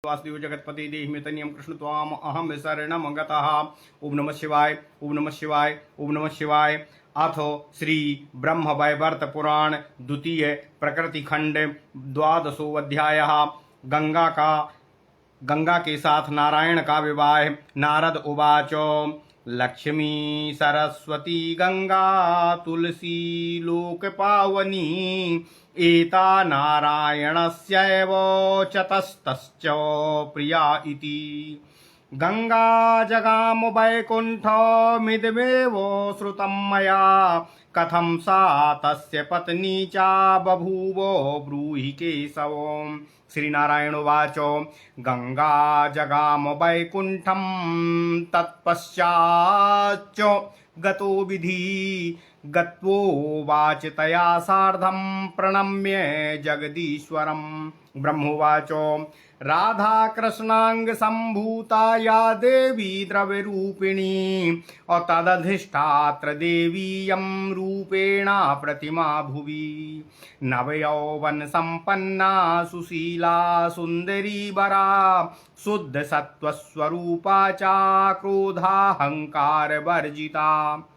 वासुदेव जगतपते देहि मे तनियं कृष्ण त्वाम अहम शरणं गतः। ओम नमः शिवाय, ओम नमः शिवाय, ओम नमः शिवाय। अथ श्री ब्रह्म वैवर्त पुराण द्वितीय प्रकृति खंड 12वां अध्याय। गंगा के साथ नारायण का विवाह। नारद उवाच लक्ष्मी सरस्वती गंगा तुलसी लोक पावनी एता नारायणस्यैव चतस्तश्च प्रिया इति। गंगा जगाम वैकुंठमिदमेव श्रुतं मया कथं सा तस्य पत्नी चा बभूव ब्रूहि केशव। श्री नारायण उवाच गंगा जगाम वैकुंठं तत्पश्चाच्च गतो विधि गत्वोवाच तया सार्धं प्रणम्य जगदीश्वरं। ब्रह्मोवाच राधा कृष्णांग संभूता या देवी द्रव्य रूपिणी तदधिष्ठात्र देवीयं रूपेणा प्रतिमा भुवि। नवयौवन संपन्ना सुशीला सुंदरी वरा शुद्ध सत्वस्वरूपा चा क्रोधाहंकार वर्जिता।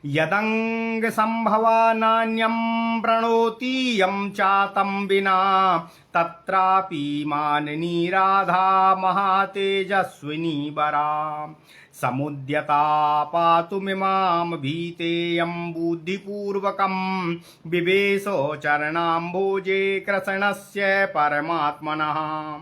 यदंग संभवा नान्यं प्रणोति यं चातं विना तत्रापि माननी राधा महातेजस्विनी वरा। समुद्यता पातुमिमां भीतेयं बुद्धिपूर्वकं विवेशो चरणाम्भोजे कृष्णस्य परमात्मनः।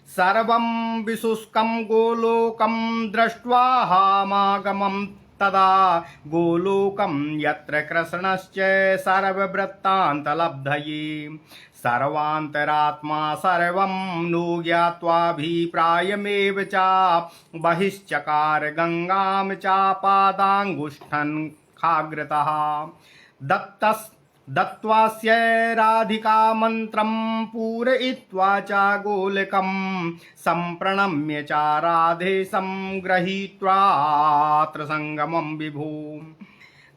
सर्वं विशुष्कं गोलोकं दृष्ट्वा मागमं तदा गोलोकं यत्र कृष्णश्च सर्ववृत्तान्तलब्धये। सर्वान्तरात्मा सर्वं नो ज्ञात्वाभिप्रायमेव च बहिश्चकार गंगां चापादाङ्गुष्ठं खाग्रतः। दत्त्वास्य राधिका मन्त्रं पूरयित्वा च गोलकं सम्प्रणम्य च राधे संगृहीत्वात्र संगमं विभो।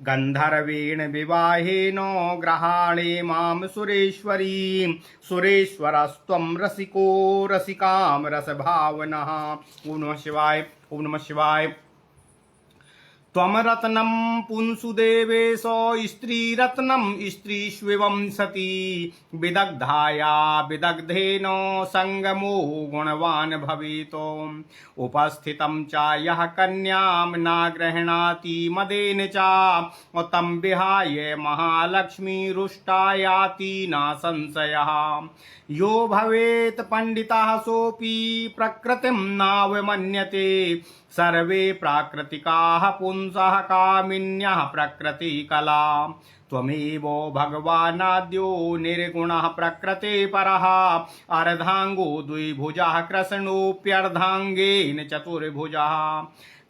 गन्धर्वेण विवाहेन ग्रहाणे मां सुरेश्वरी सुरेश्वरस्त्वं रसिको रसिकां रसभावनः। ओम नमः शिवाय, ओम नमः शिवाय। त्वं रत्नं पुंसु देवेश स्त्रीरत्नं स्त्रीष्विवं सती विदग्धाया विदग्धेन संगमो गुणवान् भवेत्। उपस्थितं च यः कन्यां न गृह्णाति मदेन च तं विहाय महालक्ष्मीरुष्टा याति न संशयः। यो भवेत् पंडितः सोऽपि प्रकृतिं नावमन्यते। सर्वे प्राकृतिकाः पुंसः कामिन्यः प्रकृतिकला। त्वमेव भगवानाद्यो निर्गुणः प्रकृते परः। अर्धांगो द्विभुजः कृष्णोऽप्यर्धांगेन चतुर्भुजः।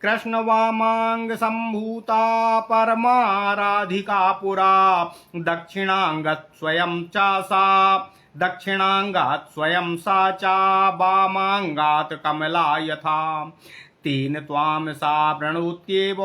कृष्णवामांग संभूता परमाराधिका पुरा। दक्षिणांगात् स्वयं सा चा वामांगात् कमला यथा। तेन त्वां सा प्रणोत्येव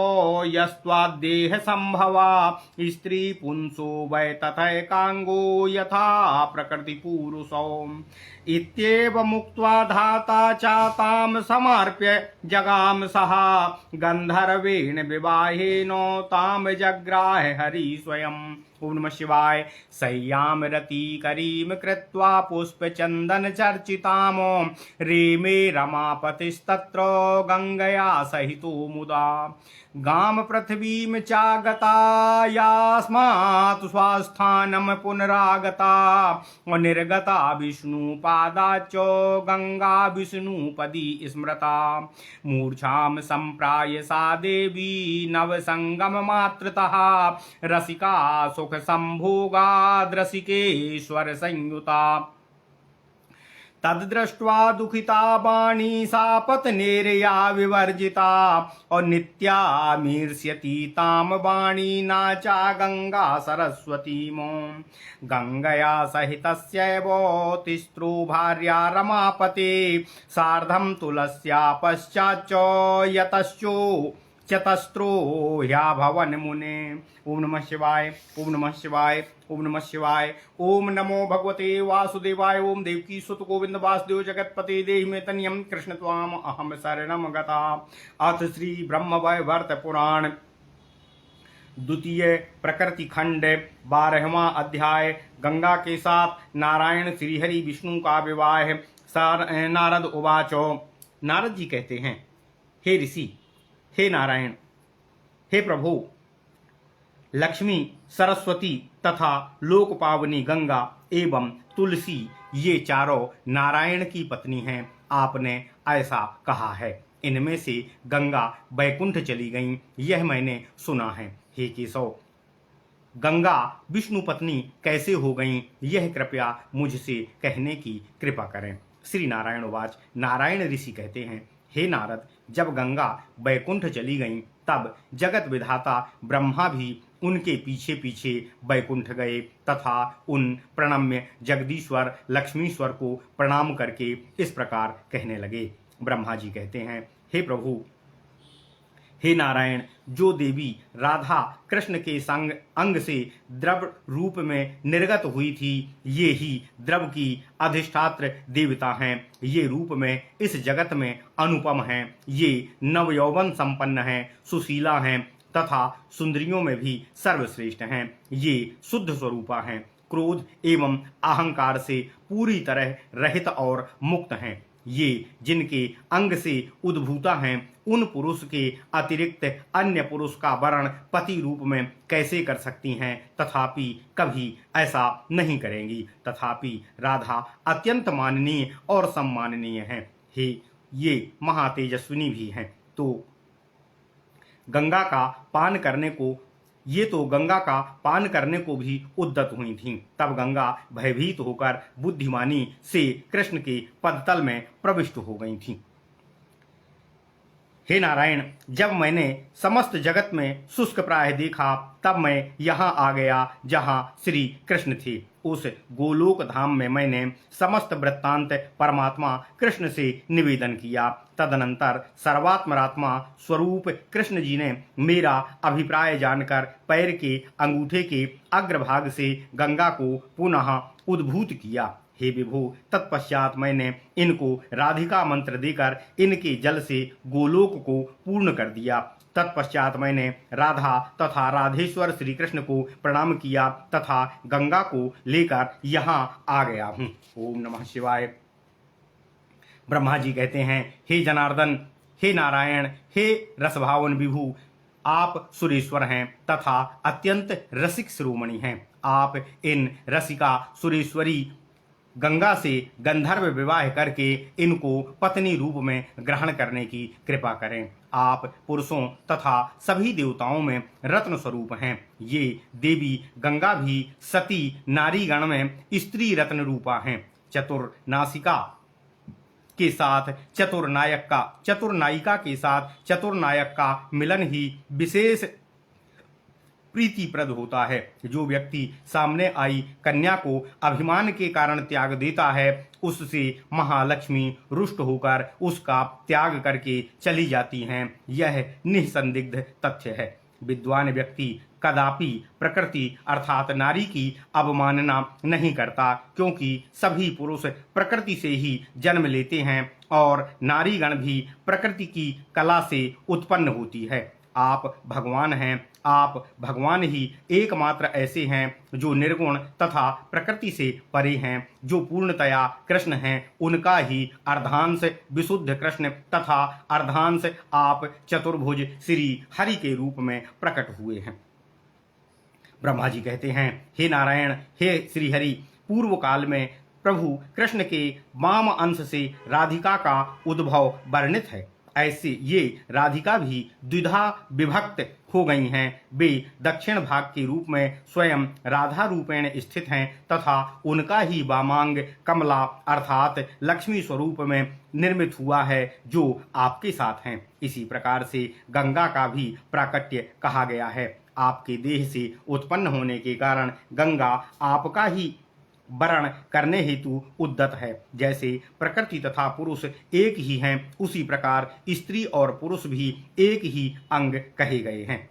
यस्त्वाद्देह संभवा। स्त्री पुंसो वै तथैकांगो यथा प्रकृति पुरुषो। इत्येव मुक्त्वा धाता चातां समर्प्य जगाम सः। गंधर्वेण विवाहेन तां जग्राह हरि स्वयं। ओम नमः शिवाय। सय्यां रतिकरीं कृत्वा पुष्पचन्दन चर्चितां रेमे रमापतिस्तत्र गंगया सहितो मुदा। गाम पृथ्वीं चागता यास्मात् स्वस्थानं पुनरागता। निर्गता विष्णुपादाच्च गंगा विष्णुपदी स्मृता। मूर्छां सम्प्राय सा देवी नवसंगममात्रतः। रसिका सुख संभोगाद्रसिकेश्वर संयुता। तद्दृष्ट्वा दुखिता वाणी सा पत्नेर्या विवर्जिता। और नित्यामीर्ष्यति ताम वाणी नाचा गंगा सरस्वतीमो। गंगया सहितस्यैव तिस्रो भार्या रमापते। सार्धं तुलस्या पश्चाच्च यतश्चो चतस्रो ह्या भवन मुने। ओम नमः शिवाय, ओम नमः शिवाय, ओम नमः शिवाय। ओम नमो भगवते वासुदेवाय। ओम देवकी सुत गोविंद वासुदेव जगतपते देहि मे तनियम कृष्ण त्वाम अहम शरणम गता। अथ श्री ब्रह्म वैवर्त पुराण द्वितीय प्रकृति खंड 12वां अध्याय। गंगा के साथ नारायण श्रीहरि विष्णु का विवाह। नारद उवाचो। नारद जी कहते हैं, हे ऋषि, हे नारायण, हे प्रभु, लक्ष्मी, सरस्वती तथा लोकपावनी गंगा एवं तुलसी ये चारों नारायण की पत्नी हैं। आपने ऐसा कहा है। इनमें से गंगा बैकुंठ चली गईं, यह मैंने सुना है। हे केशव, गंगा विष्णु पत्नी कैसे हो गईं, यह कृपया मुझसे कहने की कृपा करें। श्री नारायण उवाच। नारायण ऋषि कहते हैं, हे नारद, जब गंगा बैकुंठ चली गईं तब जगत विधाता ब्रह्मा भी उनके पीछे पीछे बैकुंठ गए तथा उन प्रणम्य जगदीश्वर लक्ष्मीश्वर को प्रणाम करके इस प्रकार कहने लगे। ब्रह्मा जी कहते हैं, हे प्रभु, हे नारायण, जो देवी राधा कृष्ण के संग अंग से द्रव रूप में निर्गत हुई थी, ये ही द्रव की अधिष्ठात्र देवता हैं। ये रूप में इस जगत में अनुपम हैं। ये नवयौवन संपन्न हैं, सुशीला हैं तथा सुंदरियों में भी सर्वश्रेष्ठ हैं। ये शुद्ध स्वरूपा हैं, क्रोध एवं अहंकार से पूरी तरह रहित और मुक्त हैं। ये जिनके अंग से उद्भूता हैं, उन पुरुष के अतिरिक्त अन्य पुरुष का वर्ण पति रूप में कैसे कर सकती हैं, तथापि कभी ऐसा नहीं करेंगी। तथापि राधा अत्यंत माननीय और सम्माननीय हैं। हे, ये महातेजस्विनी भी हैं। तो गंगा का पान करने को भी उद्यत हुई थीं। तब गंगा भयभीत होकर बुद्धिमानी से कृष्ण के पदतल में प्रविष्ट हो गई थीं। हे नारायण, जब मैंने समस्त जगत में शुष्क प्राय देखा, तब मैं यहाँ आ गया जहाँ श्री कृष्ण थे। उस गोलोक धाम में मैंने समस्त वृत्तांत परमात्मा कृष्ण से निवेदन किया। तदनंतर सर्वात्मरात्मा स्वरूप कृष्ण जी ने मेरा अभिप्राय जानकर पैर के अंगूठे के अग्रभाग से गंगा को पुनः उद्भूत किया। हे विभु, तत्पश्चात मैंने इनको राधिका मंत्र देकर इनके जल से गोलोक को पूर्ण कर दिया। तत्पश्चात मैंने राधा तथा राधेश्वर श्री कृष्ण को प्रणाम किया तथा गंगा को लेकर यहाँ आ गया हूँ। ओम नमः शिवाय। ब्रह्मा जी कहते हैं, हे जनार्दन, हे नारायण, हे रसभावन विभु, आप सुरेश्वर हैं तथा अत्यंत रसिक शिरोमणि हैं। आप इन रसिका सुरेश्वरी गंगा से गंधर्व विवाह करके इनको पत्नी रूप में ग्रहण करने की कृपा करें। आप पुरुषों तथा सभी देवताओं में रत्न स्वरूप हैं। ये देवी गंगा भी सती नारीगण में स्त्री रत्न रूपा हैं। चतुर्नायिका के साथ चतुर्नायक का मिलन ही विशेष प्रीतिप्रद होता है। जो व्यक्ति सामने आई कन्या को अभिमान के कारण त्याग देता है, उससे महालक्ष्मी रुष्ट होकर उसका त्याग करके चली जाती हैं। यह निसंदिग्ध तथ्य है। विद्वान व्यक्ति कदापि प्रकृति अर्थात नारी की अवमानना नहीं करता, क्योंकि सभी पुरुष प्रकृति से ही जन्म लेते हैं और नारीगण भी प्रकृति की कला से उत्पन्न होती है। आप भगवान हैं। आप भगवान ही एकमात्र ऐसे हैं जो निर्गुण तथा प्रकृति से परे हैं। जो पूर्णतया कृष्ण हैं, उनका ही अर्धांश विशुद्ध कृष्ण तथा अर्धांश आप चतुर्भुज श्री हरि के रूप में प्रकट हुए हैं। ब्रह्मा जी कहते हैं, हे नारायण, हे श्रीहरि, पूर्व काल में प्रभु कृष्ण के वाम अंश से राधिका का उद्भव वर्णित है। ऐसे ये राधिका भी द्विधा विभक्त हो गई हैं। वे दक्षिण भाग के रूप में स्वयं राधा रूपेण स्थित हैं तथा उनका ही वामांग कमला अर्थात लक्ष्मी स्वरूप में निर्मित हुआ है, जो आपके साथ हैं। इसी प्रकार से गंगा का भी प्राकट्य कहा गया है। आपके देह से उत्पन्न होने के कारण गंगा आपका ही वरण करने हेतु उद्यत है। जैसे प्रकृति तथा पुरुष एक ही हैं, उसी प्रकार स्त्री और पुरुष भी एक ही अंग कहे गए हैं।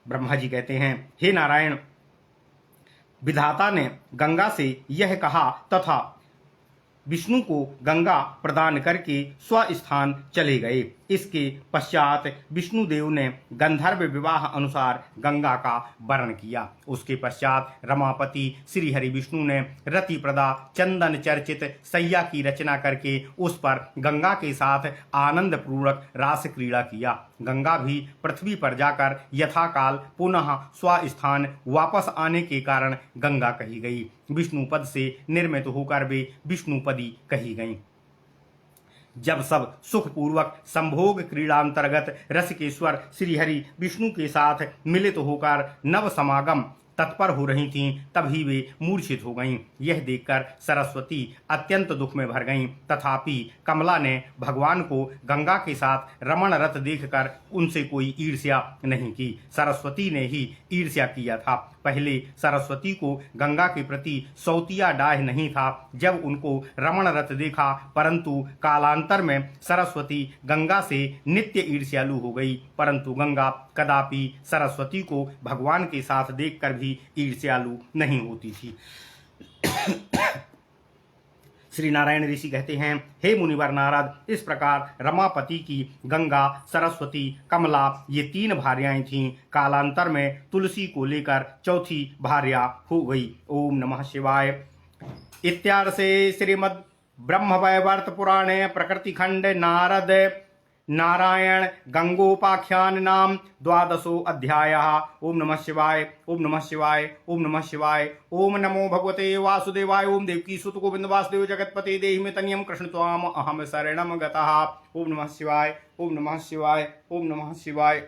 ब्रह्मा जी कहते हैं, हे नारायण, विधाता ने गंगा से यह कहा तथा विष्णु को गंगा प्रदान करके स्वस्थान चले गए। इसके पश्चात विष्णुदेव ने गंधर्व विवाह अनुसार गंगा का वर्ण किया। उसके पश्चात रमापति श्री हरि विष्णु ने रति प्रदा चंदन चर्चित सैया की रचना करके उस पर गंगा के साथ आनंद पूर्वक रास क्रीड़ा किया। गंगा भी पृथ्वी पर जाकर यथाकाल पुनः स्वस्थान वापस आने के कारण गंगा कही गई। विष्णु पद से निर्मित होकर वे विष्णुपदी कही गईं। जब सब सुखपूर्वक संभोग क्रीड़ांतर्गत रसिकेश्वर श्रीहरि विष्णु के साथ मिलित होकर नव समागम तत्पर हो रही थीं, तभी वे मूर्छित हो गईं। यह देखकर सरस्वती अत्यंत दुख में भर गईं। तथापि कमला ने भगवान को गंगा के साथ रमण रत देखकर उनसे कोई ईर्ष्या नहीं की। सरस्वती ने ही ईर्ष्या किया था। पहले सरस्वती को गंगा के प्रति सौतिया डाह नहीं था जब उनको रमण रत देखा, परंतु कालांतर में सरस्वती गंगा से नित्य ईर्ष्यालु हो गई। परंतु गंगा कदापि सरस्वती को भगवान के साथ देखकर भी ईर्ष्यालु नहीं होती थी। श्री नारायण ऋषि कहते हैं, हे मुनिवर नारद, इस प्रकार रमापति की गंगा, सरस्वती, कमला ये तीन भार्याएं थीं। कालांतर में तुलसी को लेकर चौथी भार्या हो गई। ओम नमः शिवाय। इत्यार्षे श्रीमद् ब्रह्मवैवर्त पुराणे प्रकृति खंड नारद नारायण गंगोपाख्यान नाम 12 अध्यायः। ओम नमः शिवाय, ओम नमः शिवाय, ओम नमः शिवाय। ओम नमो भगवते वासुदेवाय। ओम देवकी सुत गोविंद वासुदेव जगतपते देहि मे तनियम कृष्ण त्वाम अहम शरणम गतः। ओम नमः शिवाय, ओम नमः शिवाय, ओम नमः शिवाय।